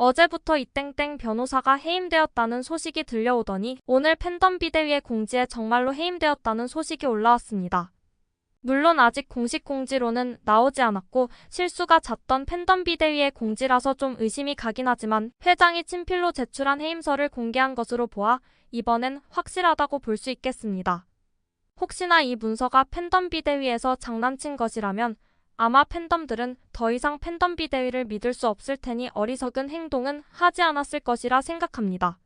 어제부터 이땡땡 변호사가 해임되었다는 소식이 들려오더니 오늘 팬덤 비대위의 공지에 정말로 해임되었다는 소식이 올라왔습니다. 물론 아직 공식 공지로는 나오지 않았고 실수가 잦던 팬덤 비대위의 공지라서 좀 의심이 가긴 하지만 회장이 친필로 제출한 해임서를 공개한 것으로 보아 이번엔 확실하다고 볼 수 있겠습니다. 혹시나 이 문서가 팬덤 비대위에서 장난친 것이라면 아마 팬덤들은 더 이상 팬덤 비대위를 믿을 수 없을 테니 어리석은 행동은 하지 않았을 것이라 생각합니다.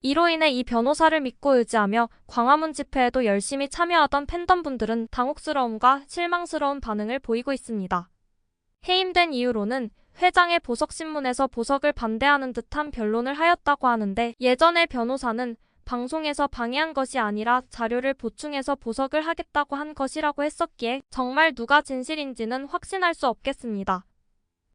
이로 인해 이 변호사를 믿고 의지하며 광화문 집회에도 열심히 참여하던 팬덤분들은 당혹스러움과 실망스러운 반응을 보이고 있습니다. 해임된 이유로는 회장의 보석신문에서 보석을 반대하는 듯한 변론을 하였다고 하는데 예전에 변호사는 방송에서 방해한 것이 아니라 자료를 보충해서 보석을 하겠다고 한 것이라고 했었기에 정말 누가 진실인지는 확신할 수 없겠습니다.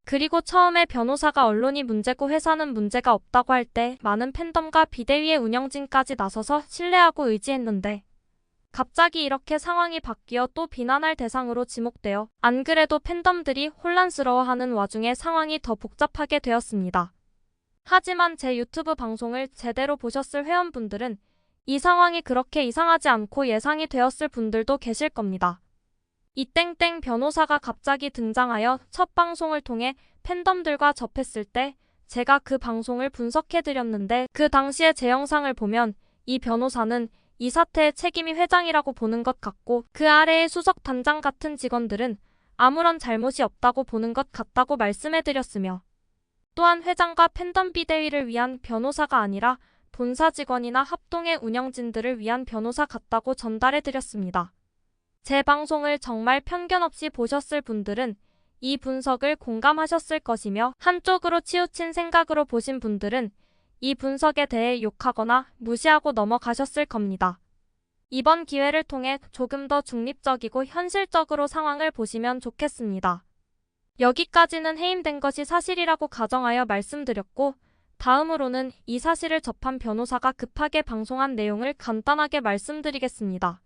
그리고 처음에 변호사가 언론이 문제고 회사는 문제가 없다고 할 때 많은 팬덤과 비대위의 운영진까지 나서서 신뢰하고 의지했는데 갑자기 이렇게 상황이 바뀌어 또 비난할 대상으로 지목되어 안 그래도 팬덤들이 혼란스러워하는 와중에 상황이 더 복잡하게 되었습니다. 하지만 제 유튜브 방송을 제대로 보셨을 회원분들은 이 상황이 그렇게 이상하지 않고 예상이 되었을 분들도 계실 겁니다. 이땡땡 변호사가 갑자기 등장하여 첫 방송을 통해 팬덤들과 접했을 때 제가 그 방송을 분석해드렸는데 그 당시의 제 영상을 보면 이 변호사는 이 사태의 책임이 회장이라고 보는 것 같고 그 아래의 수석 단장 같은 직원들은 아무런 잘못이 없다고 보는 것 같다고 말씀해드렸으며 또한 회장과 팬덤 비대위를 위한 변호사가 아니라 본사 직원이나 합동의 운영진들을 위한 변호사 같다고 전달해드렸습니다. 제 방송을 정말 편견 없이 보셨을 분들은 이 분석을 공감하셨을 것이며 한쪽으로 치우친 생각으로 보신 분들은 이 분석에 대해 욕하거나 무시하고 넘어가셨을 겁니다. 이번 기회를 통해 조금 더 중립적이고 현실적으로 상황을 보시면 좋겠습니다. 여기까지는 해임된 것이 사실이라고 가정하여 말씀드렸고 다음으로는 이 사실을 접한 변호사가 급하게 방송한 내용을 간단하게 말씀드리겠습니다.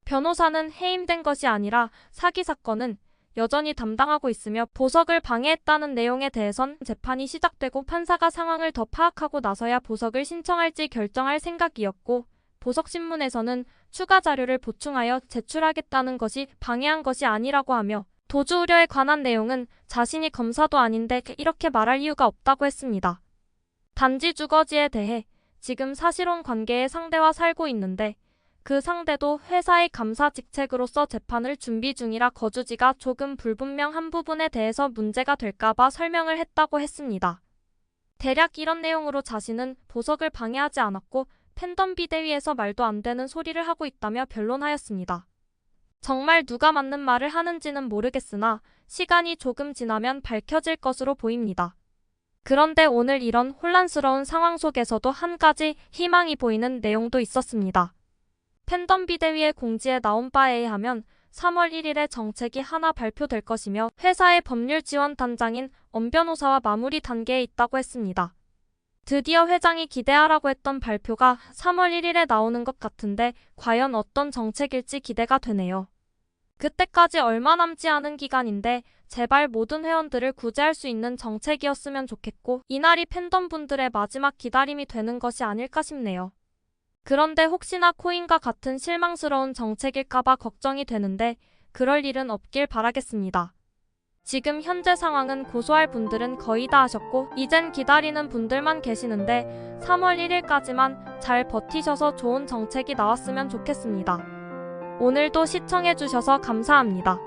변호사는 해임된 것이 아니라 사기 사건은 여전히 담당하고 있으며 보석을 방해했다는 내용에 대해선 재판이 시작되고 판사가 상황을 더 파악하고 나서야 보석을 신청할지 결정할 생각이었고 보석신문에서는 추가 자료를 보충하여 제출하겠다는 것이 방해한 것이 아니라고 하며 도주 우려에 관한 내용은 자신이 검사도 아닌데 이렇게 말할 이유가 없다고 했습니다. 단지 주거지에 대해 지금 사실혼 관계의 상대와 살고 있는데 그 상대도 회사의 감사 직책으로서 재판을 준비 중이라 거주지가 조금 불분명한 부분에 대해서 문제가 될까봐 설명을 했다고 했습니다. 대략 이런 내용으로 자신은 보석을 방해하지 않았고 팬덤 비대위에서 말도 안 되는 소리를 하고 있다며 변론하였습니다. 정말 누가 맞는 말을 하는지는 모르겠으나 시간이 조금 지나면 밝혀질 것으로 보입니다. 그런데 오늘 이런 혼란스러운 상황 속에서도 한 가지 희망이 보이는 내용도 있었습니다. 팬덤 비대위의 공지에 나온 바에 의하면 3월 1일에 정책이 하나 발표될 것이며 회사의 법률 지원 단장인 엄 변호사와 마무리 단계에 있다고 했습니다. 드디어 회장이 기대하라고 했던 발표가 3월 1일에 나오는 것 같은데 과연 어떤 정책일지 기대가 되네요. 그때까지 얼마 남지 않은 기간인데 제발 모든 회원들을 구제할 수 있는 정책이었으면 좋겠고 이날이 팬덤분들의 마지막 기다림이 되는 것이 아닐까 싶네요. 그런데 혹시나 코인과 같은 실망스러운 정책일까봐 걱정이 되는데 그럴 일은 없길 바라겠습니다. 지금 현재 상황은 고소할 분들은 거의 다 하셨고 이젠 기다리는 분들만 계시는데 3월 1일까지만 잘 버티셔서 좋은 정책이 나왔으면 좋겠습니다. 오늘도 시청해주셔서 감사합니다.